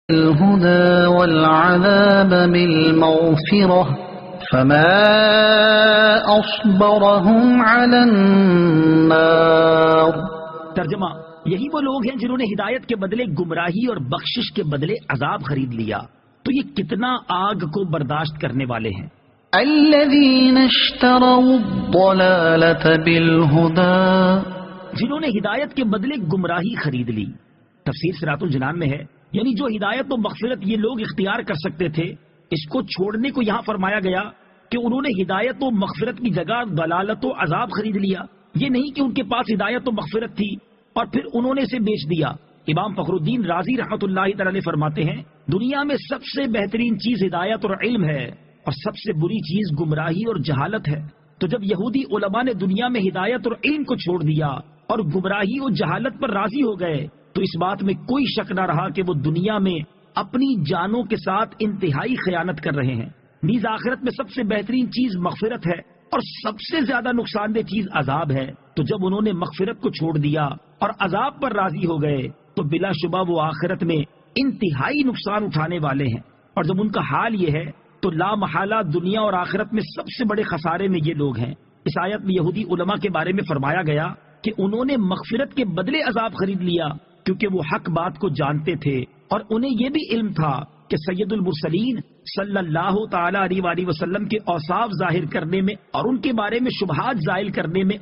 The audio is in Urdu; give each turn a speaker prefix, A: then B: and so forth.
A: الهدى والعذاب بالمغفرة فما أصبرهم على النار۔
B: ترجمہ، یہی وہ لوگ ہیں جنہوں نے ہدایت کے بدلے گمراہی اور بخشش کے بدلے عذاب خرید لیا، تو یہ کتنا آگ کو برداشت کرنے والے ہیں۔
A: الذين اشتروا الضلالة بالهدى،
B: جنہوں نے ہدایت کے بدلے گمراہی خرید لی۔ تفسیر صراط الجنان میں ہے، یعنی جو ہدایت و مغفرت یہ لوگ اختیار کر سکتے تھے، اس کو چھوڑنے کو یہاں فرمایا گیا کہ انہوں نے ہدایت و مغفرت کی جگہ ضلالت و عذاب خرید لیا۔ یہ نہیں کہ ان کے پاس ہدایت و مغفرت تھی اور پھر انہوں نے اسے بیچ دیا۔ امام فخر الدین رازی رحمۃ اللہ تعالی فرماتے ہیں، دنیا میں سب سے بہترین چیز ہدایت اور علم ہے، اور سب سے بری چیز گمراہی اور جہالت ہے۔ تو جب یہودی علماء نے دنیا میں ہدایت اور علم کو چھوڑ دیا اور گمراہی اور جہالت پر راضی ہو گئے، تو اس بات میں کوئی شک نہ رہا کہ وہ دنیا میں اپنی جانوں کے ساتھ انتہائی خیانت کر رہے ہیں۔ نیز آخرت میں سب سے بہترین چیز مغفرت ہے اور سب سے زیادہ نقصان دہ چیز عذاب ہے۔ تو جب انہوں نے مغفرت کو چھوڑ دیا اور عذاب پر راضی ہو گئے، تو بلا شبہ وہ آخرت میں انتہائی نقصان اٹھانے والے ہیں۔ اور جب ان کا حال یہ ہے تو لا محالہ دنیا اور آخرت میں سب سے بڑے خسارے میں یہ لوگ ہیں۔ اس آیت میں یہودی علماء کے بارے میں فرمایا گیا کہ انہوں نے مغفرت کے بدلے عذاب خرید لیا، کیونکہ وہ حق بات کو جانتے تھے اور انہیں یہ بھی علم تھا کہ سید المرسلین صلی اللہ تعالی علیہ وآلہ وسلم کے اوصاف ظاہر کرنے میں اور ان کے بارے میں شبہات زائل کرنے میں